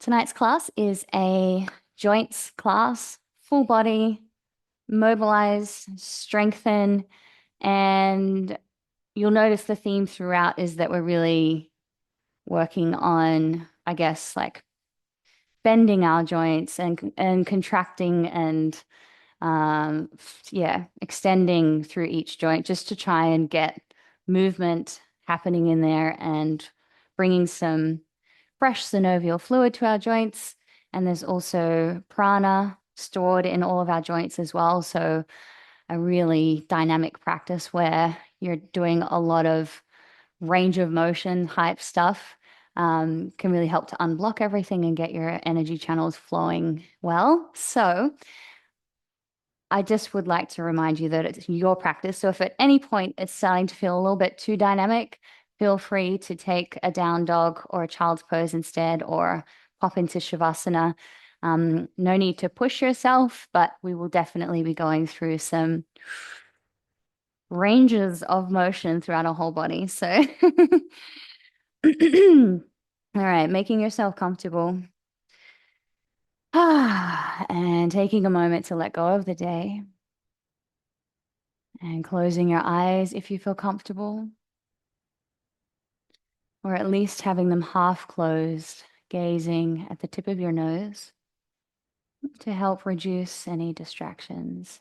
Tonight's class is a joints class, full body, mobilize, strengthen, and you'll notice the theme throughout is that we're really working on, I guess, like bending our joints and contracting and yeah, extending through each joint just to try and get movement happening in there and bringing some fresh synovial fluid to our joints. And there's also prana stored in all of our joints as well. So a really dynamic practice where you're doing a lot of range of motion type stuff. Can really help to unblock everything and get your energy channels flowing well. So I just would like to remind you that it's your practice. So if at any point it's starting to feel a little bit too dynamic, feel free to take a down dog or a child's pose instead, or pop into Shavasana. No need to push yourself, but we will definitely be going through some ranges of motion throughout our whole body. So, all right, making yourself comfortable. And taking a moment to let go of the day. And closing your eyes if you feel comfortable, or at least having them half closed, gazing at the tip of your nose to help reduce any distractions.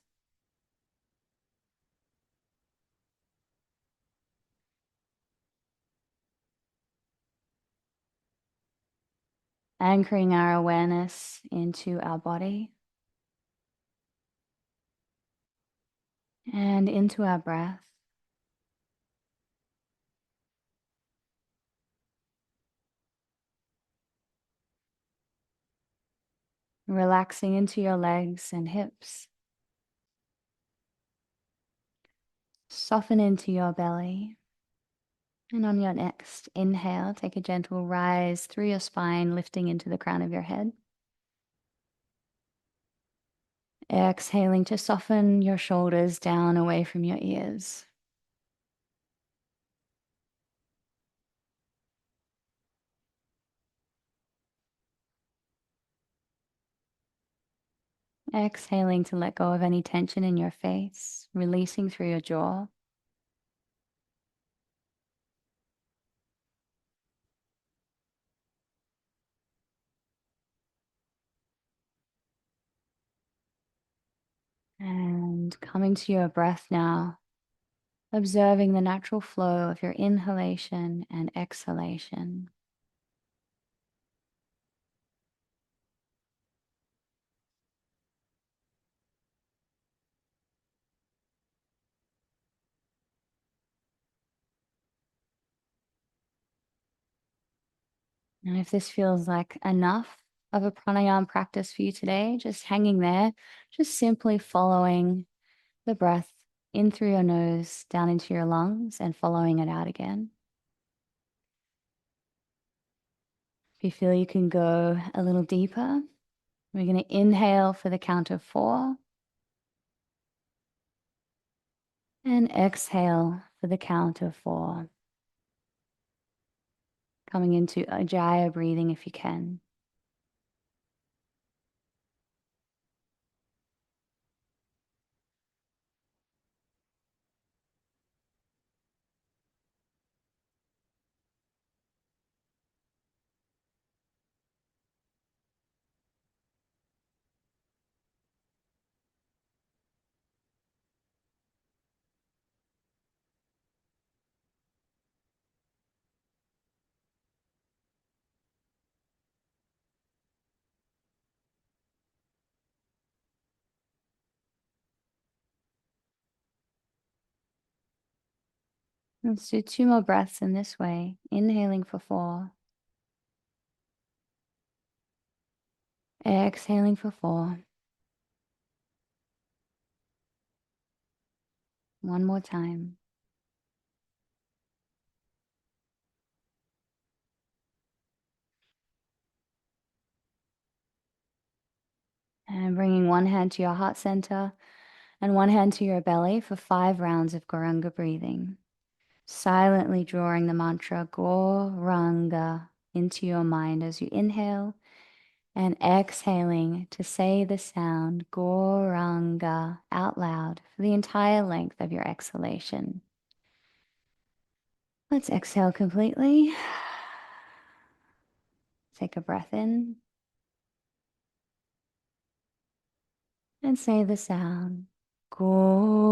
Anchoring our awareness into our body and into our breath. Relaxing into your legs and hips. Soften into your belly. And on your next inhale, take a gentle rise through your spine, lifting into the crown of your head. Exhaling to soften your shoulders down away from your ears. Exhaling to let go of any tension in your face, releasing through your jaw. And coming to your breath now, observing the natural flow of your inhalation and exhalation. And if this feels like enough of a pranayama practice for you today, just hanging there, just simply following the breath in through your nose, down into your lungs, and following it out again. If you feel you can go a little deeper, we're going to inhale for the count of 4 and exhale for the count of 4. Coming into Ujjayi breathing if you can. Let's do 2 more breaths in this way. Inhaling for 4. Exhaling for 4. One more time. And bringing one hand to your heart center and one hand to your belly for 5 rounds of Gauranga breathing. Silently drawing the mantra Gauranga into your mind as you inhale And exhaling to say the sound Goranga out loud for the entire length of your exhalation. Let's exhale completely. Take a breath in and say the sound Goranga.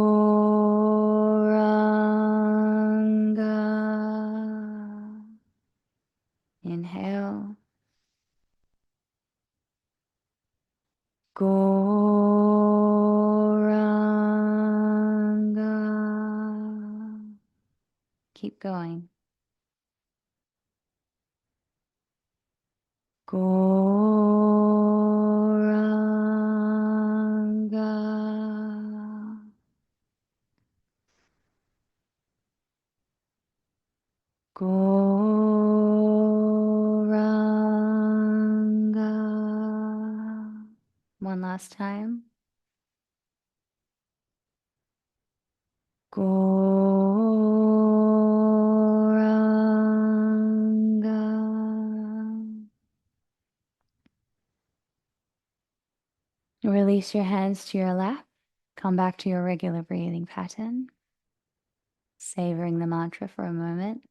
Inhale. Goranga. Keep going. Goranga. Goranga. One last time. Goranga. Release your hands to your lap. Come back to your regular breathing pattern. Savoring the mantra for a moment.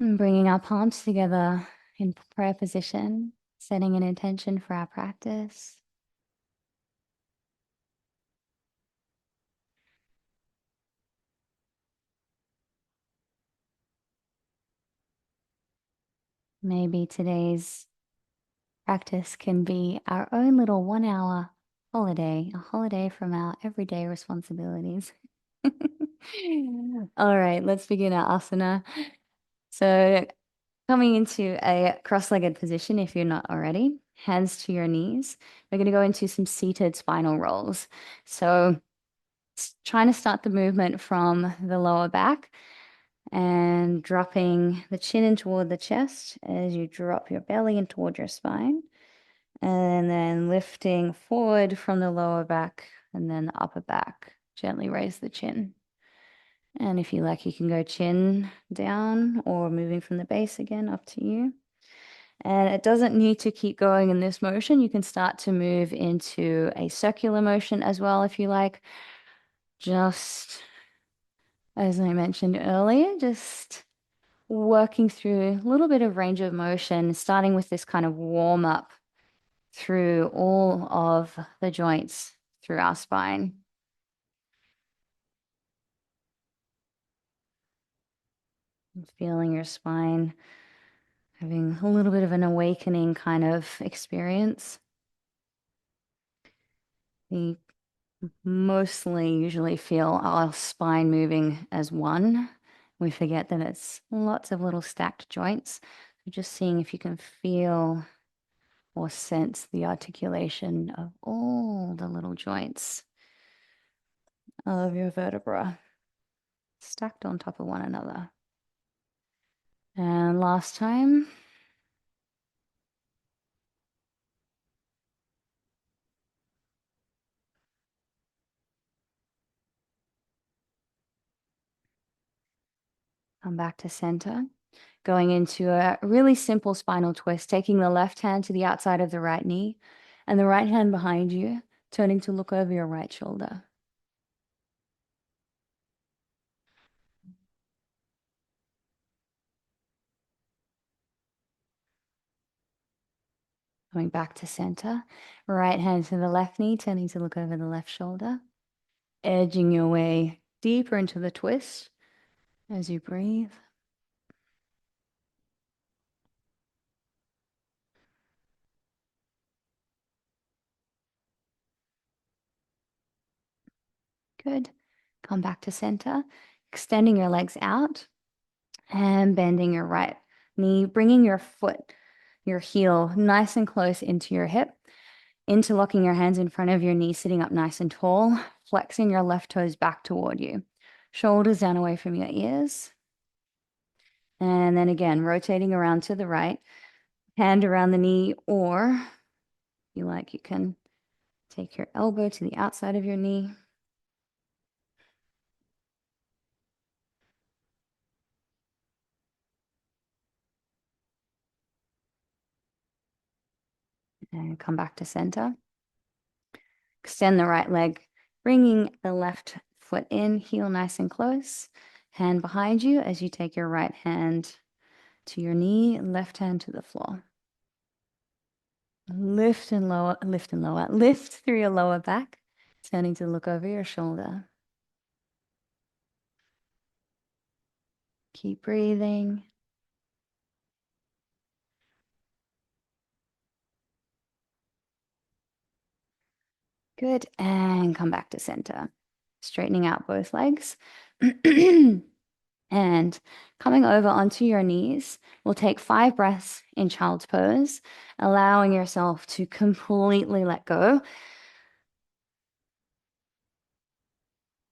And bringing our palms together in prayer position, setting an intention for our practice. Maybe today's practice can be our own little 1 hour holiday, a holiday from our everyday responsibilities. All right, let's begin our asana. So coming into a cross-legged position, if you're not already, hands to your knees. We're going to go into some seated spinal rolls. So trying to start the movement from the lower back and dropping the chin in toward the chest as you drop your belly in toward your spine. And then lifting forward from the lower back and then the upper back. Gently raise the chin. And if you like, you can go chin down or moving from the base again, up to you. And it doesn't need to keep going in this motion. You can start to move into a circular motion as well, if you like. Just as I mentioned earlier, just working through a little bit of range of motion, starting with this kind of warm up through all of the joints through our spine. And feeling your spine having a little bit of an awakening kind of experience. We mostly usually feel our spine moving as one. We forget that it's lots of little stacked joints. So just seeing if you can feel or sense the articulation of all the little joints of your vertebra stacked on top of one another. And last time. Come back to center. Going into a really simple spinal twist, taking the left hand to the outside of the right knee and the right hand behind you, turning to look over your right shoulder. Coming back to center, right hand to the left knee, turning to look over the left shoulder, edging your way deeper into the twist as you breathe. Good. Come back to center, extending your legs out and bending your right knee, bringing your foot, your heel nice and close into your hip, interlocking your hands in front of your knee, sitting up nice and tall, flexing your left toes back toward you. Shoulders down away from your ears. And then again, rotating around to the right, hand around the knee, or if you like, you can take your elbow to the outside of your knee. And come back to center. Extend the right leg, bringing the left foot in, heel nice and close. Hand behind you as you take your right hand to your knee, left hand to the floor. Lift and lower, lift and lower. Lift through your lower back, turning to look over your shoulder. Keep breathing. Good. And come back to center. Straightening out both legs. And coming over onto your knees, we'll take 5 breaths in child's pose, allowing yourself to completely let go.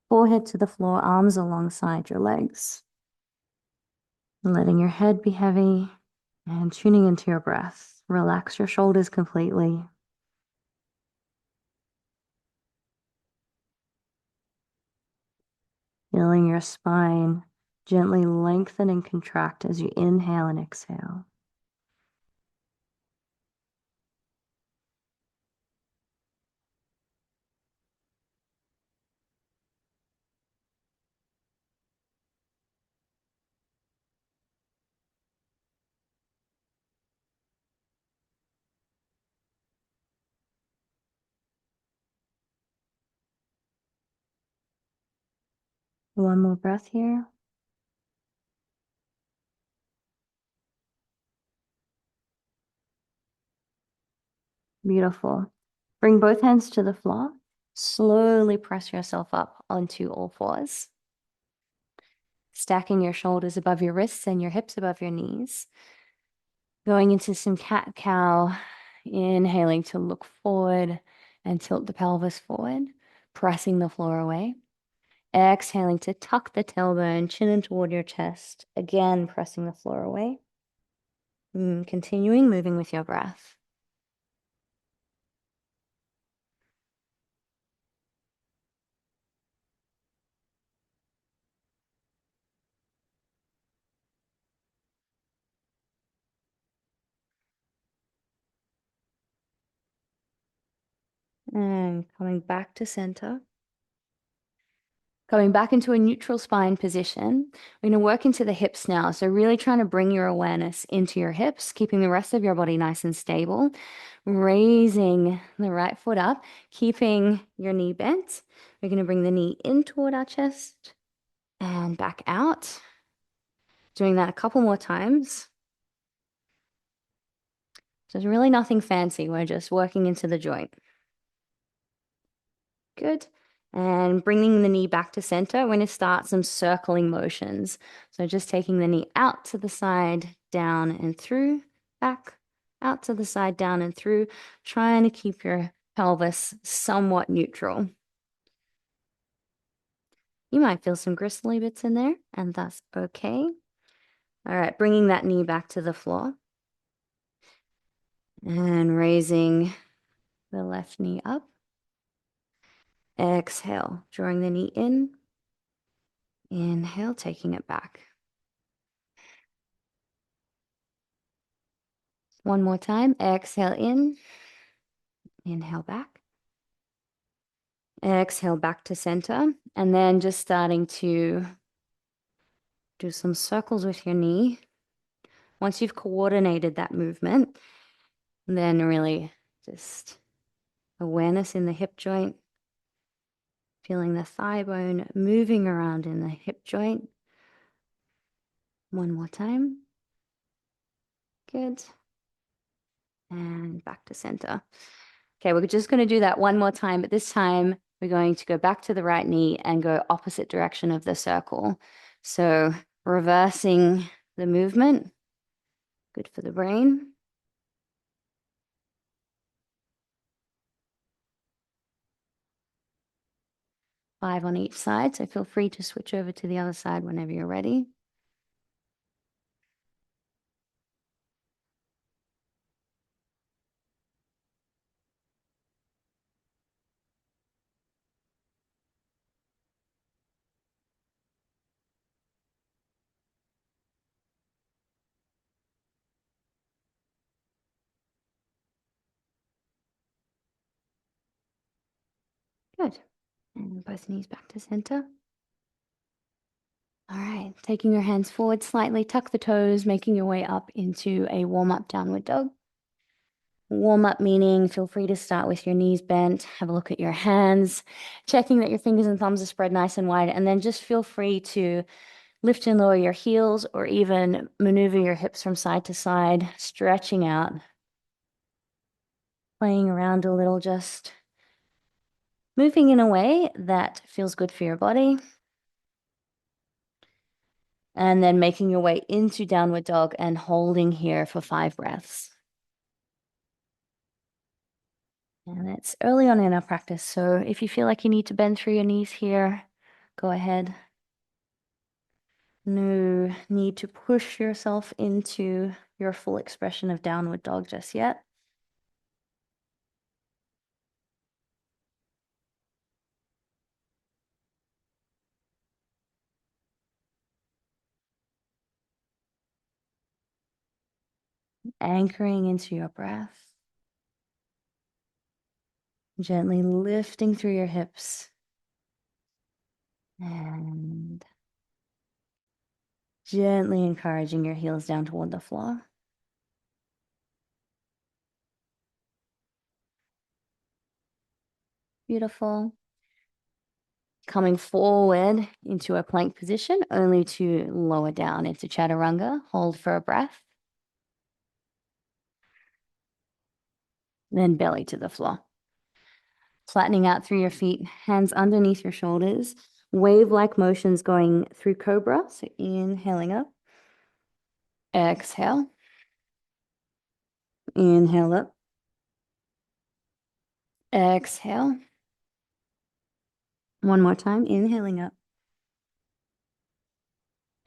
Forehead to the floor, arms alongside your legs. Letting your head be heavy and tuning into your breath. Relax your shoulders completely. Feeling your spine gently lengthen and contract as you inhale and exhale. One more breath here. Beautiful. Bring both hands to the floor. Slowly press yourself up onto all fours. Stacking your shoulders above your wrists and your hips above your knees. Going into some cat-cow. Inhaling to look forward and tilt the pelvis forward, pressing the floor away. Exhaling to tuck the tailbone, chin in toward your chest. Again, pressing the floor away. Continuing, moving with your breath. And coming back to center. Going back into a neutral spine position. We're going to work into the hips now. So really trying to bring your awareness into your hips, keeping the rest of your body nice and stable. Raising the right foot up, keeping your knee bent. We're going to bring the knee in toward our chest and back out. Doing that a couple more times. So there's really nothing fancy. We're just working into the joint. Good. And bringing the knee back to center, we're going to start some circling motions. So just taking the knee out to the side, down and through, back, out to the side, down and through, trying to keep your pelvis somewhat neutral. You might feel some gristly bits in there, and that's okay. All right, bringing that knee back to the floor. And raising the left knee up. Exhale, drawing the knee in. Inhale, taking it back. One more time. Exhale in. Inhale back. Exhale back to center. And then just starting to do some circles with your knee. Once you've coordinated that movement, then really just awareness in the hip joint. Feeling the thigh bone moving around in the hip joint. One more time. Good. And back to center. Okay, we're just going to do that one more time, but this time we're going to go back to the right knee and go opposite direction of the circle. So reversing the movement, good for the brain. Five on each side, so feel free to switch over to the other side whenever you're ready. Good. And both knees back to center. All right, taking your hands forward slightly, tuck the toes, making your way up into a warm-up downward dog. Warm up meaning feel free to start with your knees bent, have a look at your hands, checking that your fingers and thumbs are spread nice and wide, and then just feel free to lift and lower your heels or even maneuver your hips from side to side, stretching out, playing around a little, just moving in a way that feels good for your body. And then making your way into downward dog and holding here for 5 breaths. And it's early on in our practice, so if you feel like you need to bend through your knees here, go ahead. No need to push yourself into your full expression of downward dog just yet. Anchoring into your breath. Gently lifting through your hips. And gently encouraging your heels down toward the floor. Beautiful. Coming forward into a plank position, only to lower down into chaturanga. Hold for a breath. Then belly to the floor. Flattening out through your feet, hands underneath your shoulders. Wave-like motions going through cobra. So inhaling up. Exhale. Inhale up. Exhale. One more time. Inhaling up.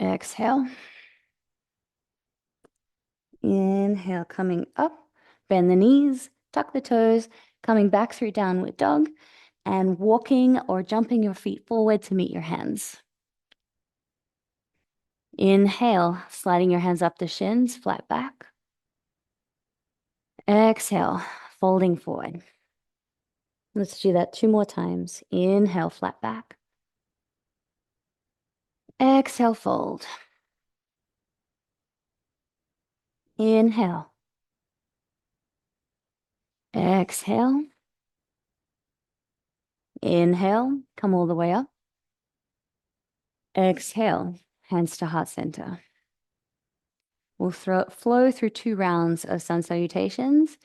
Exhale. Inhale, coming up. Bend the knees, tuck the toes, coming back through downward dog, and walking or jumping your feet forward to meet your hands. Inhale, sliding your hands up the shins, flat back. Exhale, folding forward. Let's do that 2 more times. Inhale, flat back. Exhale, fold. Inhale. Exhale. Inhale, come all the way up. Exhale, hands to heart center. We'll flow through 2 rounds of sun salutations.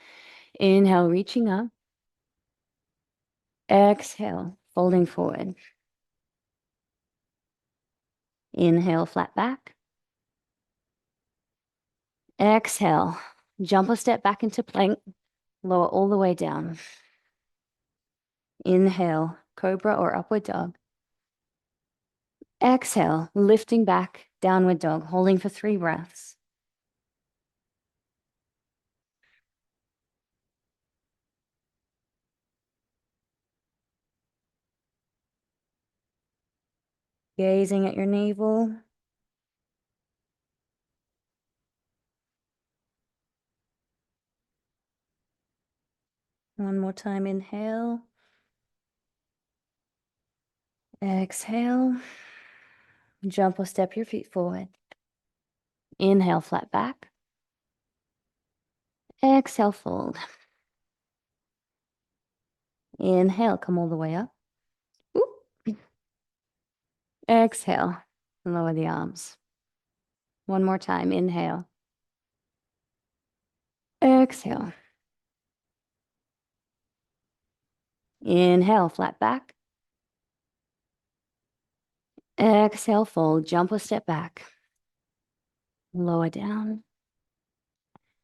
Inhale, reaching up. Exhale, folding forward. Inhale, flat back. Exhale, jump a step back into plank. Lower all the way down. Inhale, cobra or upward dog. Exhale, lifting back, downward dog, holding for 3 breaths. Gazing at your navel. One more time, inhale. Exhale. Jump or step your feet forward. Inhale, flat back. Exhale, fold. Inhale, come all the way up. Ooh. Exhale, lower the arms. One more time, inhale. Exhale. Inhale, flat back. Exhale, fold, jump or step back. Lower down.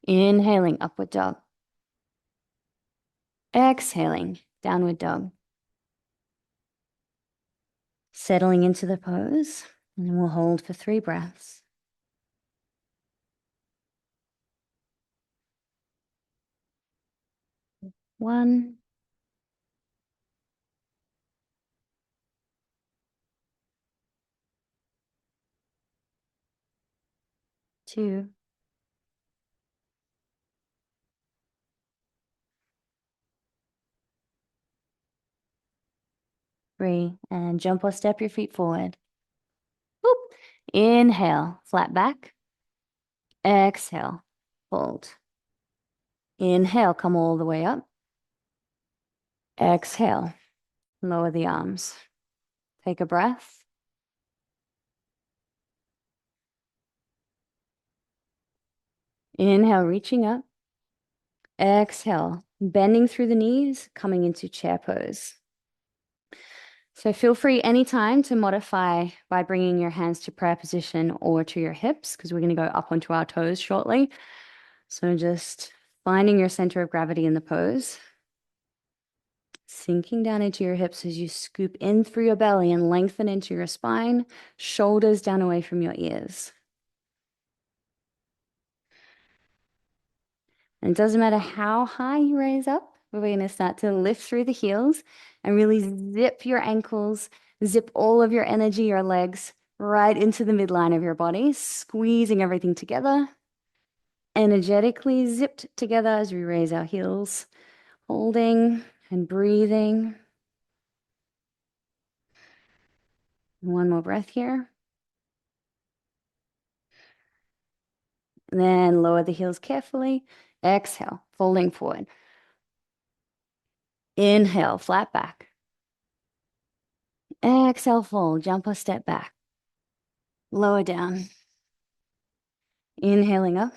Inhaling, upward dog. Exhaling, downward dog. Settling into the pose, and we'll hold for 3 breaths. 1, 2, 3, and jump or step your feet forward. Boop. Inhale, flat back. Exhale, fold. Inhale, come all the way up. Exhale, lower the arms. Take a breath. Inhale, reaching up. Exhale, bending through the knees, coming into chair pose. So feel free anytime to modify by bringing your hands to prayer position or to your hips, because we're going to go up onto our toes shortly. So just finding your center of gravity in the pose. Sinking down into your hips as you scoop in through your belly and lengthen into your spine, shoulders down away from your ears. And it doesn't matter how high you raise up, we're going to start to lift through the heels and really zip your ankles, zip all of your energy, your legs, right into the midline of your body, squeezing everything together. Energetically zipped together as we raise our heels, holding and breathing. One more breath here. And then lower the heels carefully. Exhale, folding forward. Inhale, flat back. Exhale, fold, jump or step back. Lower down. Inhaling up.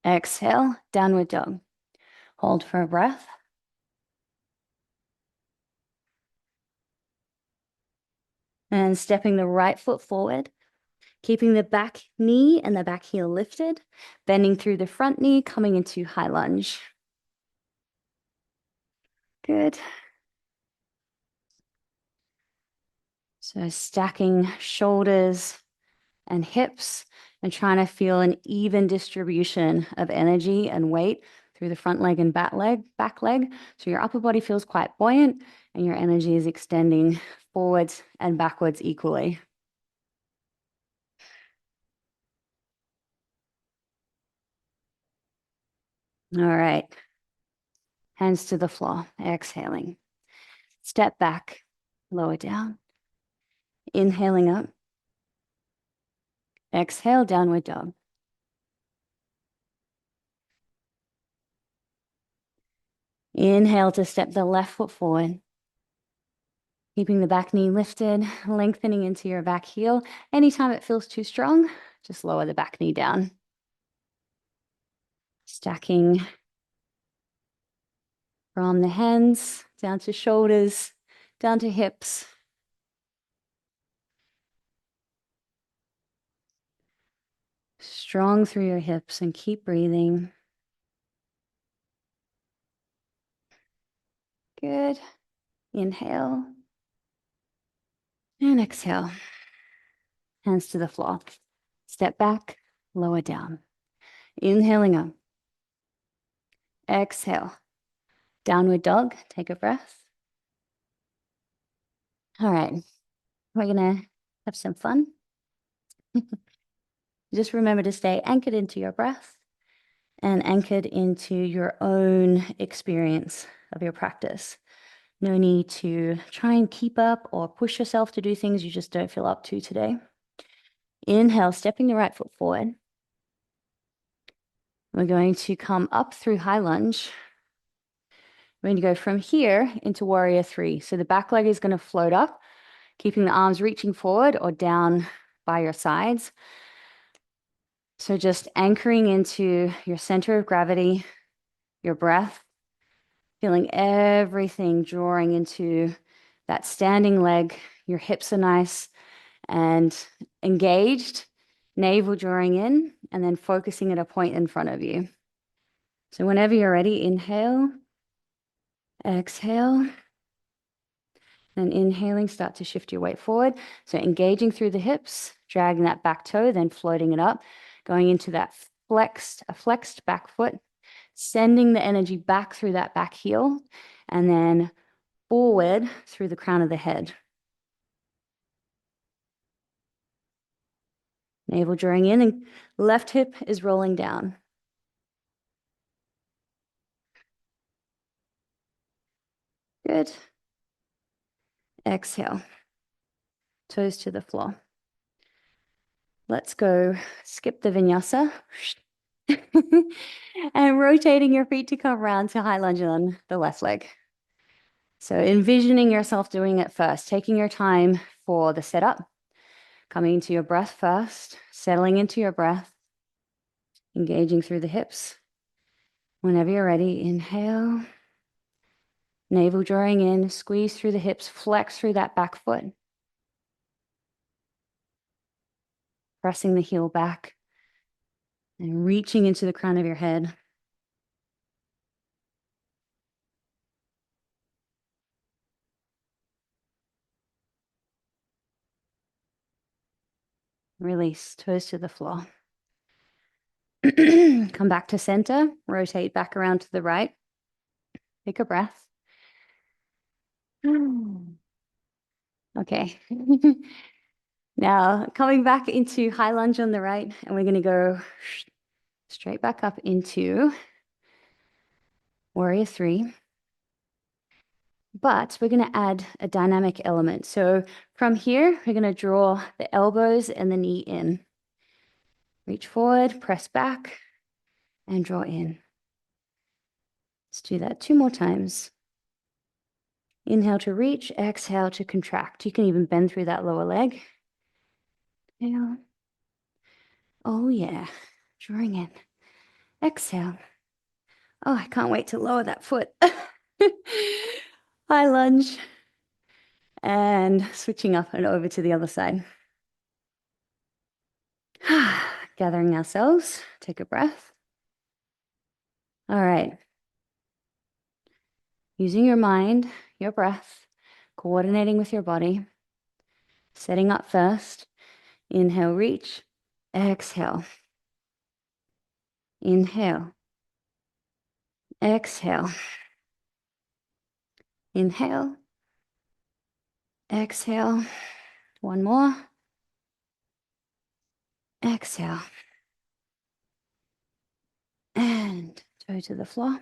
Exhale, downward dog. Hold for a breath. And stepping the right foot forward, keeping the back knee and the back heel lifted, bending through the front knee, coming into high lunge. Good. So stacking shoulders and hips and trying to feel an even distribution of energy and weight through the front leg and back leg. So your upper body feels quite buoyant and your energy is extending forwards and backwards equally. All right. Hands to the floor, exhaling. Step back, lower down. Inhaling up. Exhale, downward dog. Inhale to step the left foot forward. Keeping the back knee lifted, lengthening into your back heel. Anytime it feels too strong, just lower the back knee down. Stacking from the hands down to shoulders, down to hips. Strong through your hips and keep breathing. Good. Inhale. And exhale. Hands to the floor. Step back, lower down. Inhaling up. Exhale. Downward dog. Take a breath. All right. We're going to have some fun. Just remember to stay anchored into your breath and anchored into your own experience of your practice. No need to try and keep up or push yourself to do things you just don't feel up to today. Inhale, stepping the right foot forward. We're going to come up through high lunge. We're going to go from here into warrior 3. So the back leg is going to float up, keeping the arms reaching forward or down by your sides. So just anchoring into your center of gravity, your breath, feeling everything drawing into that standing leg. Your hips are nice and engaged, navel drawing in, and then focusing at a point in front of you. So whenever you're ready, inhale, exhale, and inhaling, start to shift your weight forward. So engaging through the hips, dragging that back toe, then floating it up, going into that flexed back foot, sending the energy back through that back heel, and then forward through the crown of the head. Navel drawing in and left hip is rolling down. Good. Exhale. Toes to the floor. Let's go skip the vinyasa. And rotating your feet to come around to high lunge on the left leg. So envisioning yourself doing it first, taking your time for the setup, coming into your breath first, settling into your breath, engaging through the hips. Whenever you're ready, inhale, navel drawing in, squeeze through the hips, flex through that back foot, pressing the heel back and reaching into the crown of your head. Release, toes to the floor. Come back to center, rotate back around to the right. Take a breath. Okay. Now coming back into high lunge on the right, and we're going to go straight back up into warrior three. But we're going to add a dynamic element. So from here, we're going to draw the elbows and the knee in. Reach forward, press back, and draw in. Let's do that 2 more times. Inhale to reach, exhale to contract. You can even bend through that lower leg. Inhale. Oh yeah, drawing in. Exhale. Oh, I can't wait to lower that foot. High lunge. And switching up and over to the other side. Gathering ourselves, take a breath. All right. Using your mind, your breath, coordinating with your body, setting up first. Inhale, reach. Exhale. Inhale. Exhale. Inhale. Exhale. One more. Exhale. And toe to the floor.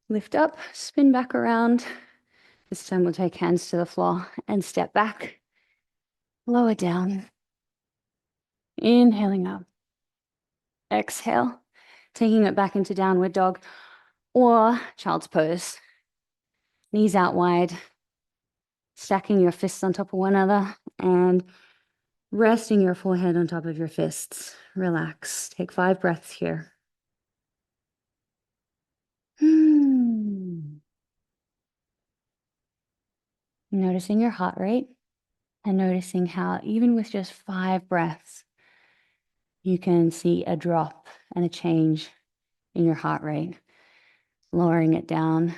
Lift up, spin back around. This time we'll take hands to the floor and step back. Lower down. Inhaling up. Exhale. Taking it back into downward dog or child's pose. Knees out wide. Stacking your fists on top of one another and resting your forehead on top of your fists. Relax. Take 5 breaths here. Noticing your heart rate and noticing how even with just 5 breaths, you can see a drop and a change in your heart rate, lowering it down.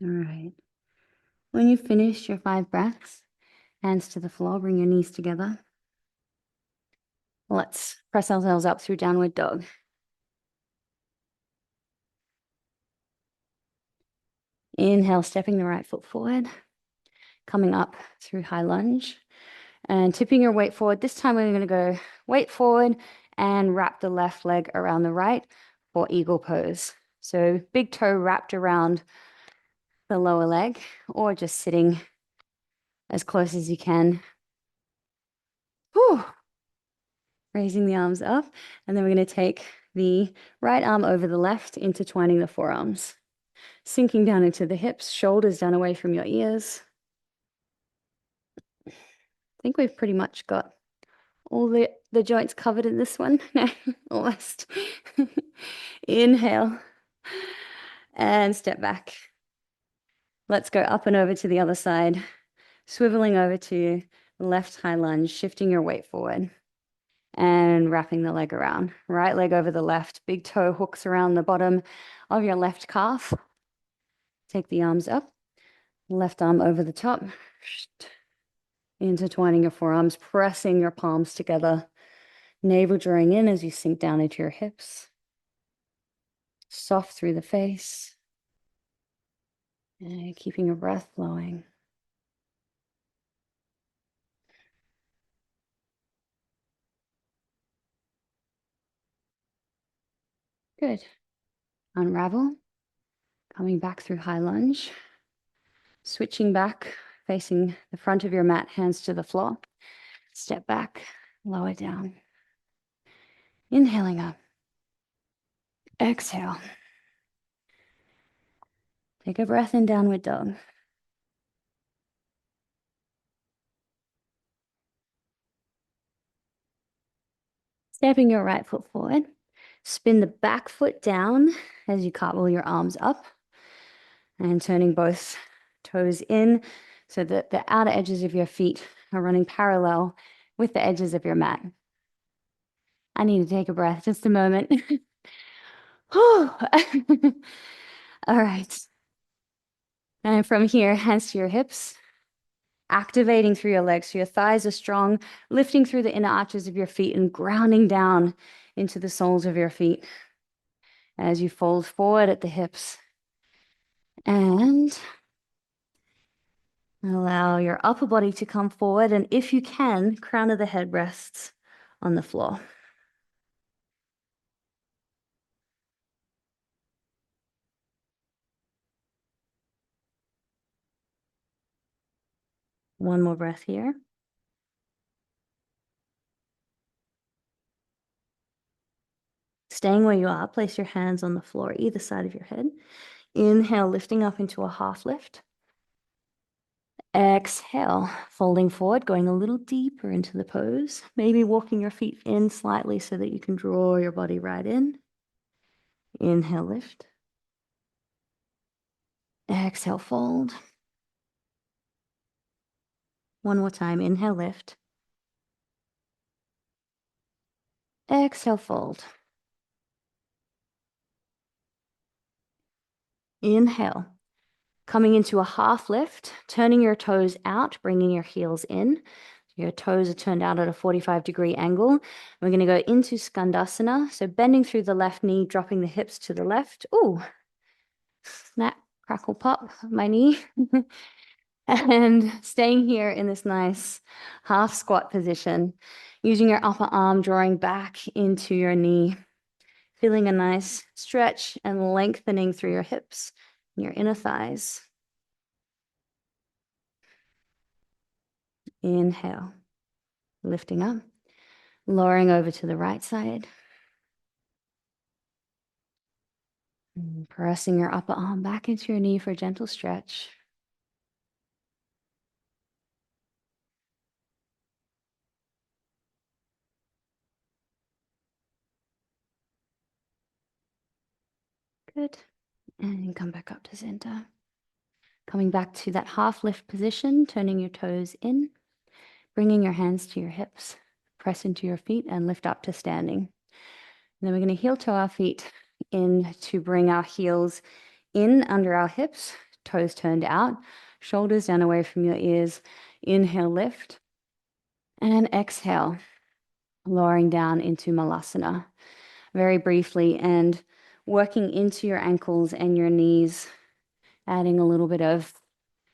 All right. When you've finished your 5 breaths, hands to the floor, bring your knees together. Let's press ourselves up through downward dog. Inhale, stepping the right foot forward, coming up through high lunge and tipping your weight forward. This time we're going to go weight forward and wrap the left leg around the right for eagle pose. So big toe wrapped around the lower leg or just sitting as close as you can. Whew. Raising the arms up, and then we're going to take the right arm over the left, intertwining the forearms. Sinking down into the hips, shoulders down away from your ears. I think we've pretty much got all the joints covered in this one. No, almost. Inhale and step back. Let's go up and over to the other side. Swiveling over to left high lunge, shifting your weight forward and wrapping the leg around. Right leg over the left, big toe hooks around the bottom of your left calf. Take the arms up, left arm over the top, intertwining your forearms, pressing your palms together, navel drawing in as you sink down into your hips. soft through the face, and keeping your breath flowing. Good. Unravel, coming back through high lunge, switching back, facing the front of your mat, hands to the floor. Step back, lower down. Inhaling up. Exhale. Take a breath in, downward dog. Stepping your right foot forward. Spin the back foot down as you cartwheel your arms up and turning both toes in so that the outer edges of your feet are running parallel with the edges of your mat. I need to take a breath, just a moment. All right. And from here, hands to your hips, activating through your legs so your thighs are strong, lifting through the inner arches of your feet and grounding down into the soles of your feet as you fold forward at the hips. And allow your upper body to come forward. And if you can, crown of the head rests on the floor. One more breath here. Staying where you are, place your hands on the floor, either side of your head. Inhale, lifting up into a half lift. Exhale, folding forward, going a little deeper into the pose. Maybe walking your feet in slightly so that you can draw your body right in. Inhale, lift. Exhale, fold. One more time. Inhale, lift. Exhale, fold. Inhale. Coming into a half lift, turning your toes out, bringing your heels in. Your toes are turned out at a 45-degree angle. We're going to go into Skandasana. So bending through the left knee, dropping the hips to the left. Ooh, snap, crackle, pop, my knee. And staying here in this nice half squat position, using your upper arm, drawing back into your knee, feeling a nice stretch and lengthening through your hips, your inner thighs. Inhale, lifting up, lowering over to the right side. And pressing your upper arm back into your knee for a gentle stretch. Good. And come back up to center. Coming back to that half lift position, turning your toes in, bringing your hands to your hips, press into your feet and lift up to standing. And then we're going to heel toe our feet in to bring our heels in under our hips, toes turned out, shoulders down away from your ears. Inhale, lift, and exhale, lowering down into Malasana. Very briefly, and working into your ankles and your knees, adding a little bit of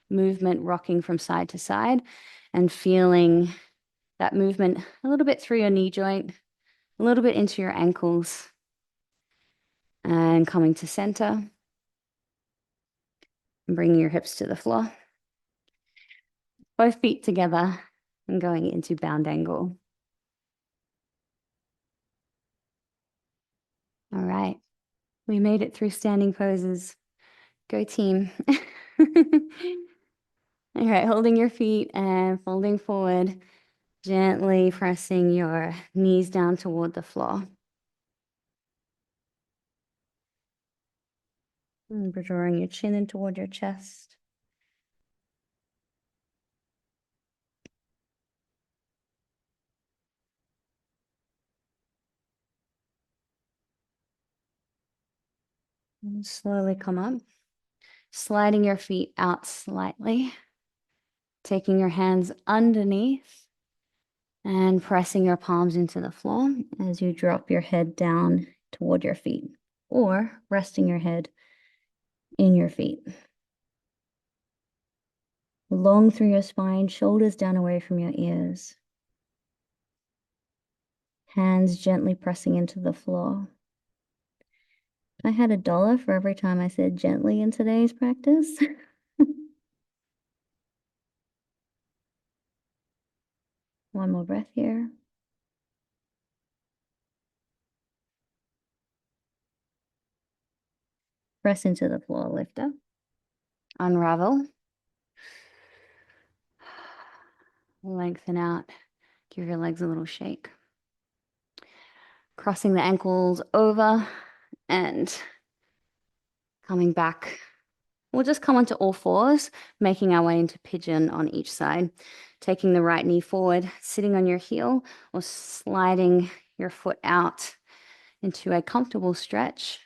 movement, rocking from side to side, and feeling that movement a little bit through your knee joint, a little bit into your ankles, and coming to center, and bringing your hips to the floor. Both feet together and going into bound angle. All right, we made it through standing poses. Go team. All right, holding your feet and folding forward, gently pressing your knees down toward the floor. And drawing your chin in toward your chest. And slowly come up, sliding your feet out slightly, taking your hands underneath and pressing your palms into the floor as you drop your head down toward your feet. or resting your head in your feet. Long through your spine, shoulders down away from your ears. Hands gently pressing into the floor. I had $1 for every time I said gently in today's practice. One more breath here. Press into the floor, lift up. Unravel. Lengthen out. Give your legs a little shake. Crossing the ankles over and coming back. We'll just come onto all fours, making our way into pigeon on each side. Taking the right knee forward, sitting on your heel, or sliding your foot out into a comfortable stretch.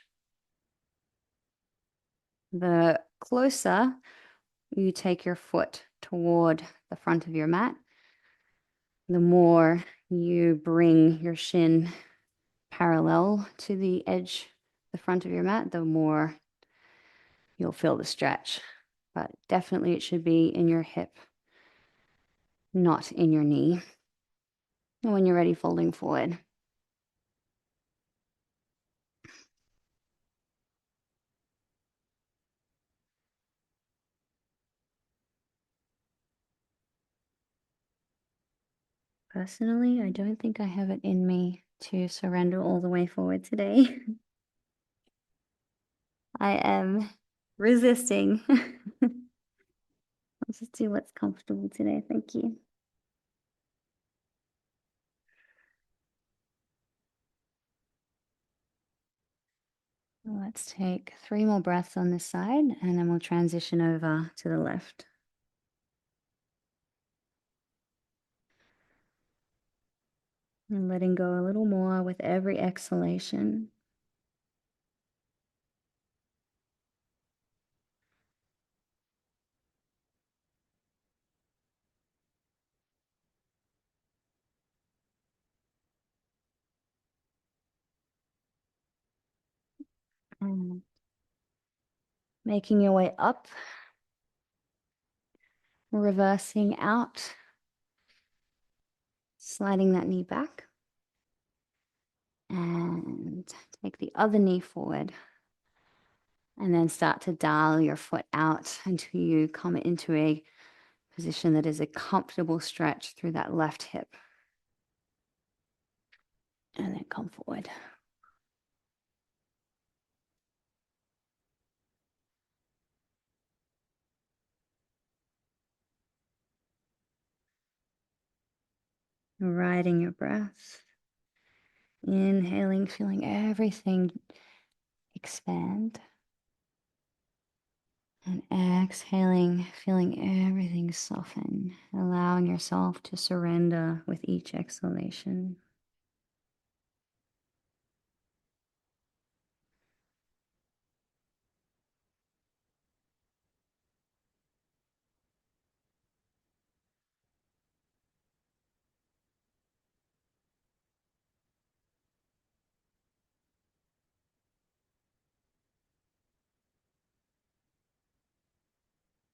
The closer you take your foot toward the front of your mat, the more you bring your shin parallel to the edge, the front of your mat, the more you'll feel the stretch. But definitely it should be in your hip, not in your knee. And when you're ready, folding forward. Personally, I don't think I have it in me to surrender all the way forward today. I am resisting. Let's just do what's comfortable today. Thank you. Let's take 3 more breaths on this side, and then we'll transition over to the left. And letting go a little more with every exhalation. And making your way up, reversing out, sliding that knee back. And take the other knee forward. And then start to dial your foot out until you come into a position that is a comfortable stretch through that left hip. And then come forward. Riding your breath. Inhaling, feeling everything expand. And exhaling, feeling everything soften, allowing yourself to surrender with each exhalation.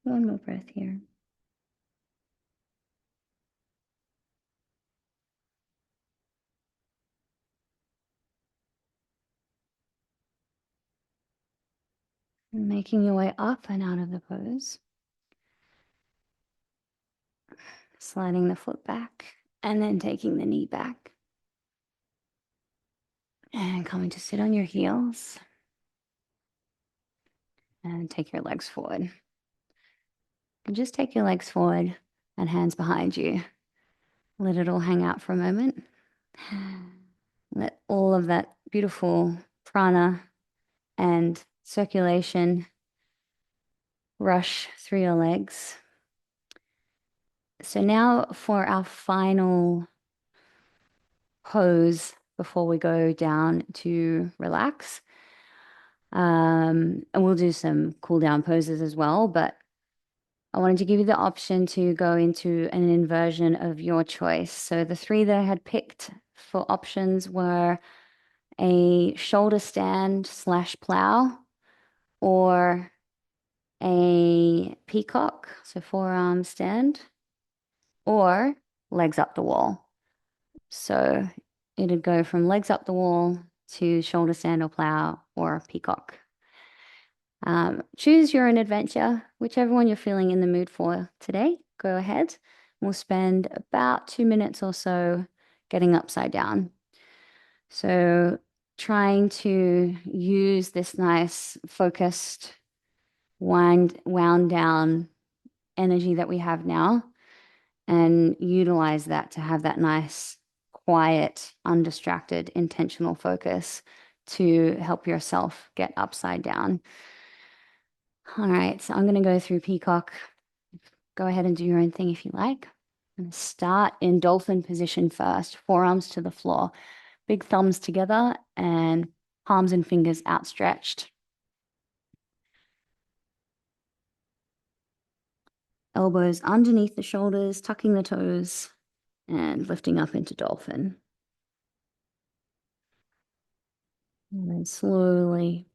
One more breath here. Making your way up and out of the pose. Sliding the foot back and then taking the knee back. And coming to sit on your heels. And take your legs forward. And just take your legs forward and hands behind you. Let it all hang out for a moment. Let all of that beautiful prana and circulation rush through your legs. So now for our final pose before we go down to relax. And we'll do some cool down poses as well, but I wanted to give you the option to go into an inversion of your choice. So the 3 that I had picked for options were a shoulder stand slash plow, or a peacock, so forearm stand, or legs up the wall. So it'd go from legs up the wall to shoulder stand or plow or peacock. Choose your own adventure, whichever one you're feeling in the mood for today. Go ahead. We'll spend about 2 minutes or so getting upside down. So trying to use this nice focused wound down energy that we have now and utilize that to have that nice, quiet, undistracted, intentional focus to help yourself get upside down. All right, so I'm going to go through Peacock. Go ahead and do your own thing if you like. And start in dolphin position first, forearms to the floor, big thumbs together and palms and fingers outstretched. Elbows underneath the shoulders, tucking the toes, and lifting up into dolphin. And then slowly,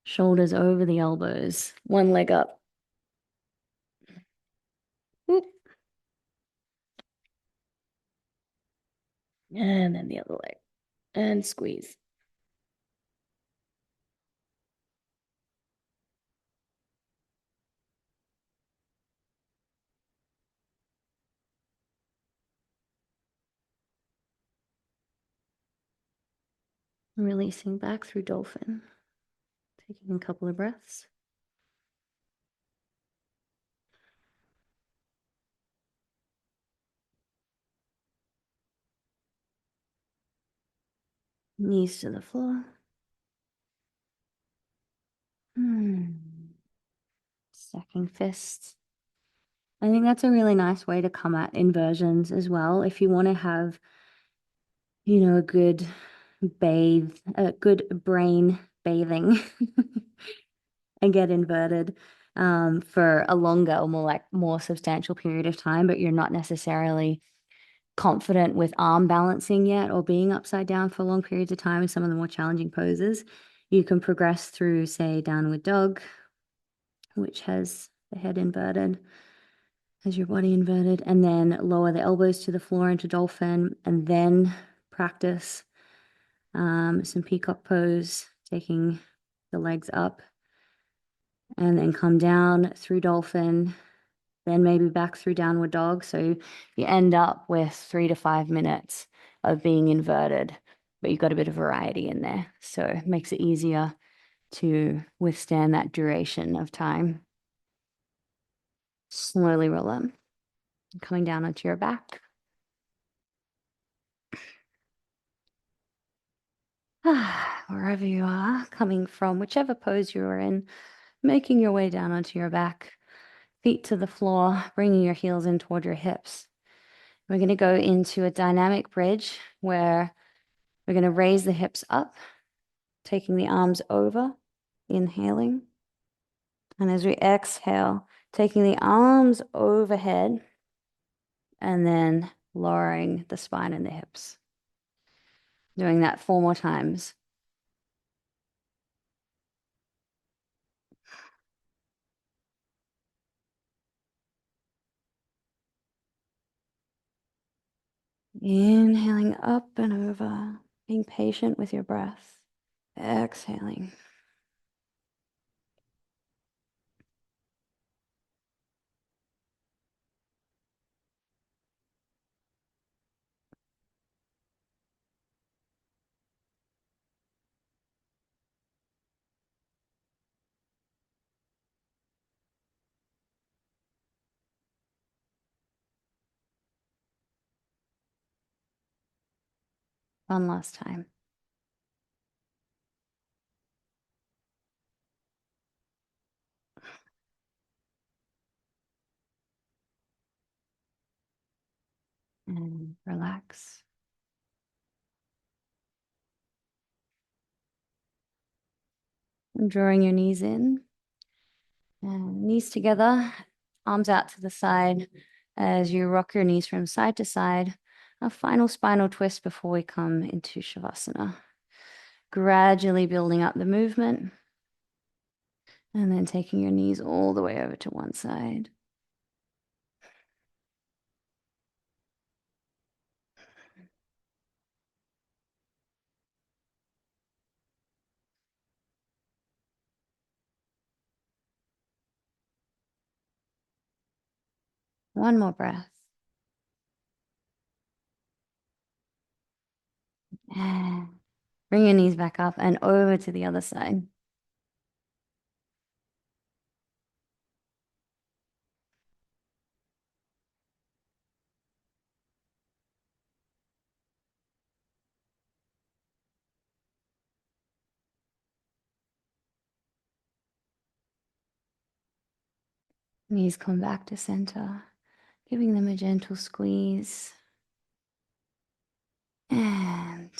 shoulders over the elbows, one leg up. Oop. And then the other leg. And squeeze. Releasing back through dolphin. Taking a couple of breaths. Knees to the floor. Stacking fists. I think that's a really nice way to come at inversions as well. If you want to have, a good a good brain bathing and get inverted for a longer or more substantial period of time, but you're not necessarily confident with arm balancing yet or being upside down for long periods of time in some of the more challenging poses, you can progress through, say, downward dog, which has the head inverted, has your body inverted, and then lower the elbows to the floor into dolphin, and then practice some peacock pose, taking the legs up, and then come down through dolphin, then maybe back through downward dog. So you end up with 3 to 5 minutes of being inverted, but you've got a bit of variety in there. So it makes it easier to withstand that duration of time. Slowly roll up, coming down onto your back. Wherever you are, coming from whichever pose you're in, making your way down onto your back, feet to the floor, bringing your heels in toward your hips. We're going to go into a dynamic bridge where we're going to raise the hips up, taking the arms over, inhaling. And as we exhale, taking the arms overhead and then lowering the spine and the hips. Doing that 4 more times. Inhaling up and over, being patient with your breath. Exhaling. One last time. And relax. And drawing your knees in. And knees together, arms out to the side as you rock your knees from side to side. A final spinal twist before we come into Shavasana. gradually building up the movement and then taking your knees all the way over to one side. One more breath. And bring your knees back up and over to the other side. Knees come back to center, giving them a gentle squeeze. And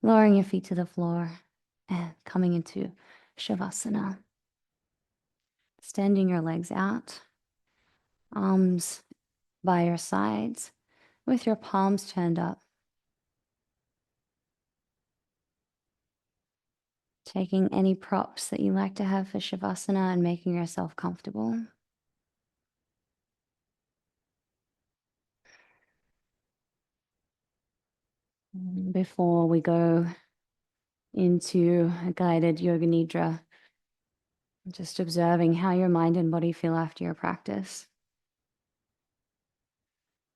lowering your feet to the floor and coming into Shavasana. Extending your legs out, arms by your sides with your palms turned up. Taking any props that you like to have for Shavasana and making yourself comfortable. Before we go into a guided yoga nidra, just observing how your mind and body feel after your practice.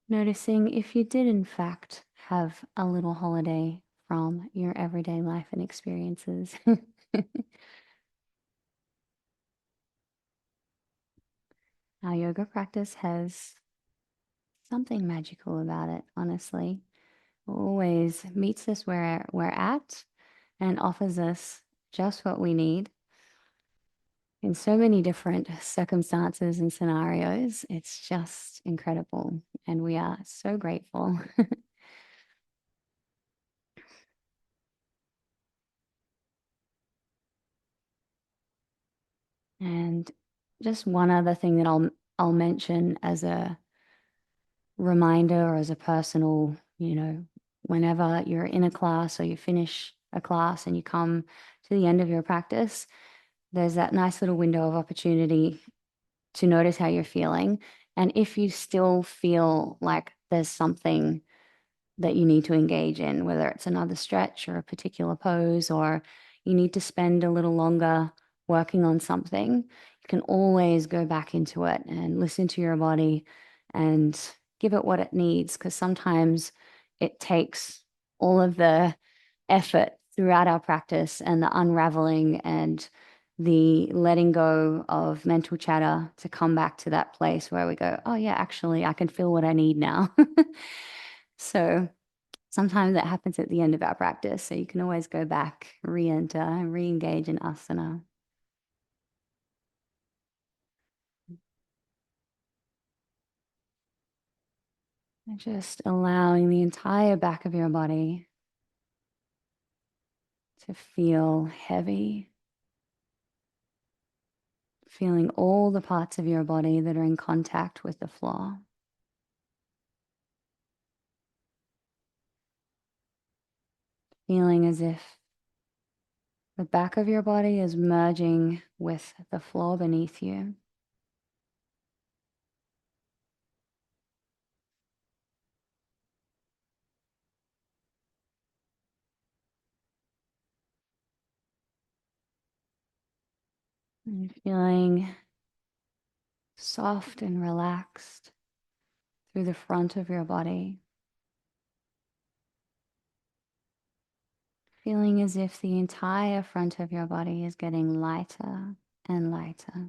Noticing if you did in fact have a little holiday from your everyday life and experiences. Our yoga practice has something magical about it, honestly. Always meets us where we're at and offers us just what we need in so many different circumstances and scenarios. It's just incredible. And we are so grateful. And just one other thing that I'll mention as a reminder or as a personal, whenever you're in a class or you finish a class and you come to the end of your practice, there's that nice little window of opportunity to notice how you're feeling. And if you still feel like there's something that you need to engage in, whether it's another stretch or a particular pose, or you need to spend a little longer working on something, you can always go back into it and listen to your body and give it what it needs. Because sometimes it takes all of the effort throughout our practice and the unraveling and the letting go of mental chatter to come back to that place where we go, oh, yeah, actually, I can feel what I need now. So sometimes that happens at the end of our practice. So you can always go back, re-enter, and re-engage in asana. And just allowing the entire back of your body to feel heavy, feeling all the parts of your body that are in contact with the floor. Feeling as if the back of your body is merging with the floor beneath you. And feeling soft and relaxed through the front of your body. Feeling as if the entire front of your body is getting lighter and lighter.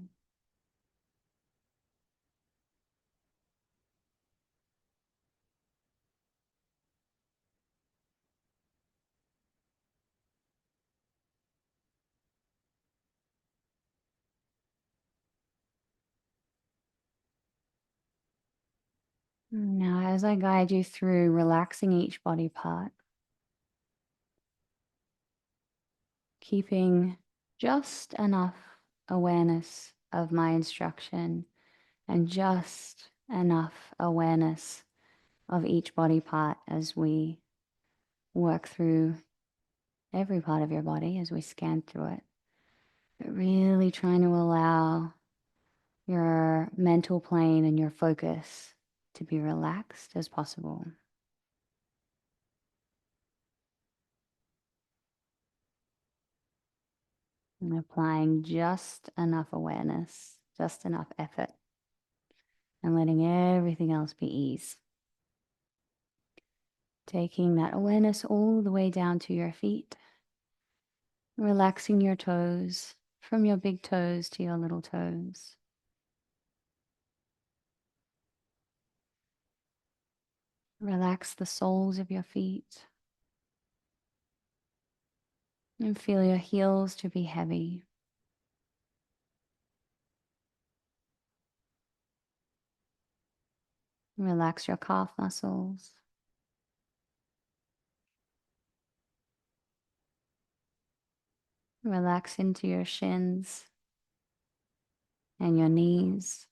Now, as I guide you through relaxing each body part, keeping just enough awareness of my instruction and just enough awareness of each body part as we work through every part of your body as we scan through it, but really trying to allow your mental plane and your focus to be relaxed as possible. And applying just enough awareness, just enough effort, and letting everything else be ease. Taking that awareness all the way down to your feet, relaxing your toes from your big toes to your little toes. Relax the soles of your feet and feel your heels to be heavy. Relax your calf muscles. Relax into your shins and your knees.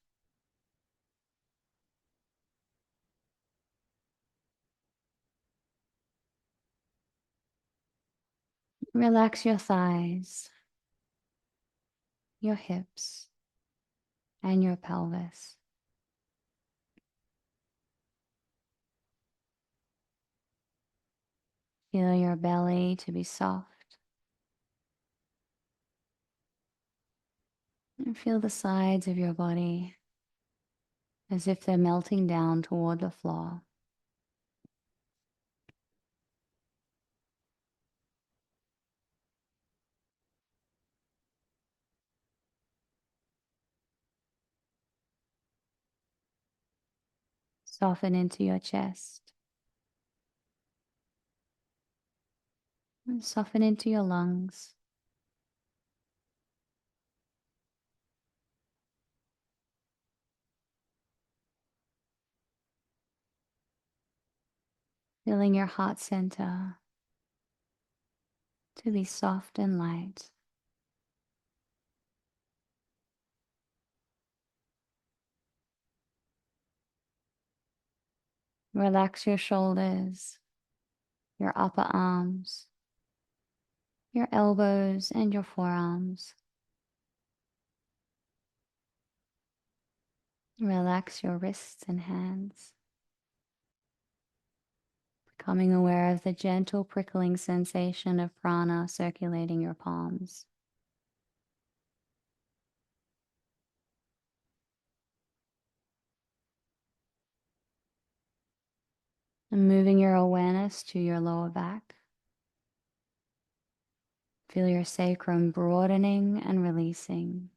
Relax your thighs, your hips, and your pelvis. Feel your belly to be soft. And feel the sides of your body as if they're melting down toward the floor. Soften into your chest. And soften into your lungs. Feeling your heart center to be soft and light. Relax your shoulders, your upper arms, your elbows, and your forearms. Relax your wrists and hands, becoming aware of the gentle prickling sensation of prana circulating your palms. And moving your awareness to your lower back. Feel your sacrum broadening and releasing.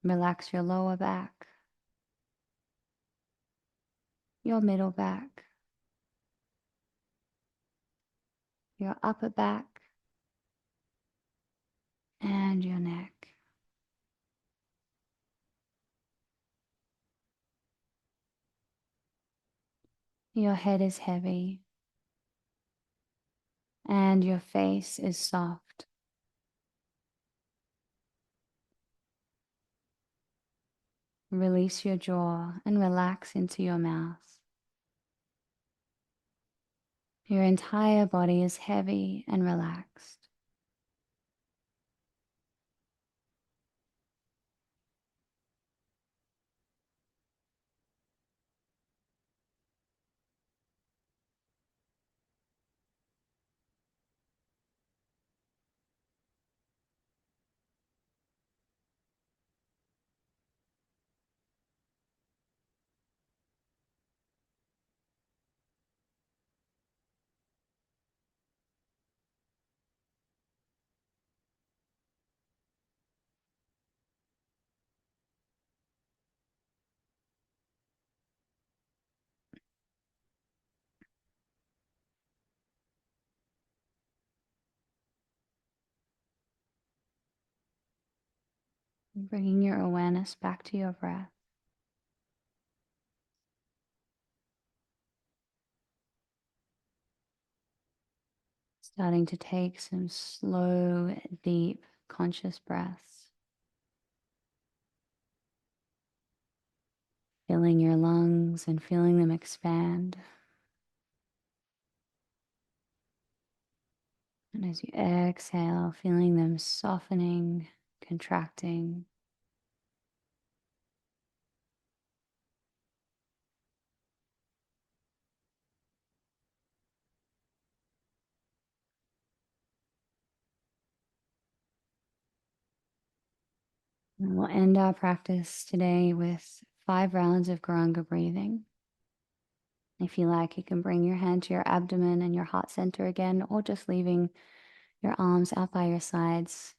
Relax your lower back, your middle back, your upper back, and your neck. Your head is heavy and your face is soft. Release your jaw and relax into your mouth. Your entire body is heavy and relaxed. Bringing your awareness back to your breath. Starting to take some slow, deep, conscious breaths. Filling your lungs and feeling them expand. And as you exhale, feeling them softening, contracting. And we'll end our practice today with 5 rounds of Garanga breathing. If you like, you can bring your hand to your abdomen and your heart center again, or just leaving your arms out by your sides.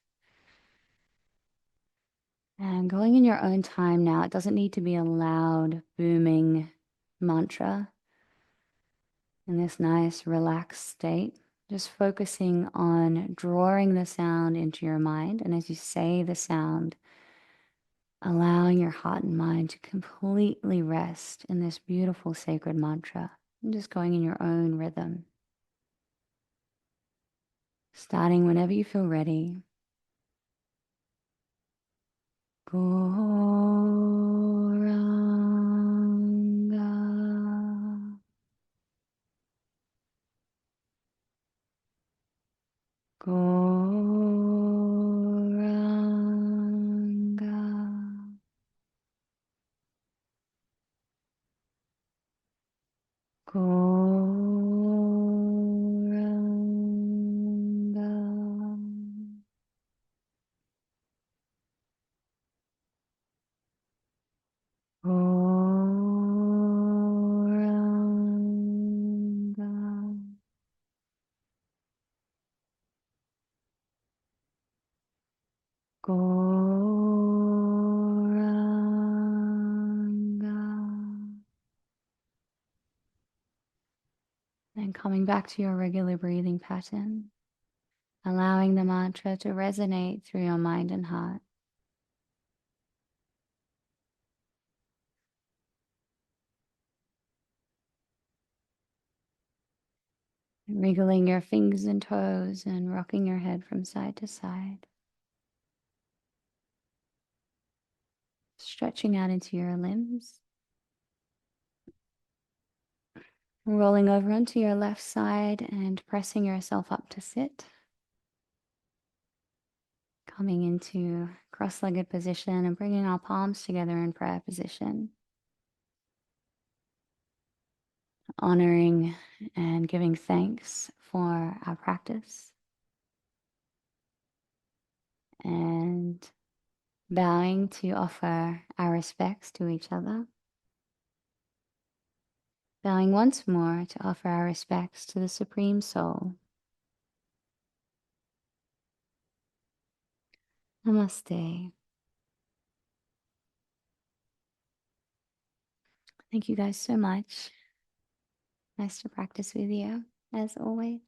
And going in your own time now, it doesn't need to be a loud, booming mantra in this nice, relaxed state. Just focusing on drawing the sound into your mind. And as you say the sound, allowing your heart and mind to completely rest in this beautiful sacred mantra. And just going in your own rhythm. Starting whenever you feel ready. Goranga. Goranga. Goranga. Goranga. Goranga. And coming back to your regular breathing pattern, allowing the mantra to resonate through your mind and heart. Wriggling your fingers and toes and rocking your head from side to side. Stretching out into your limbs. Rolling over onto your left side and pressing yourself up to sit. Coming into cross-legged position and bringing our palms together in prayer position. Honoring and giving thanks for our practice. And bowing to offer our respects to each other. Bowing once more to offer our respects to the Supreme Soul. Namaste. Thank you guys so much. Nice to practice with you, as always.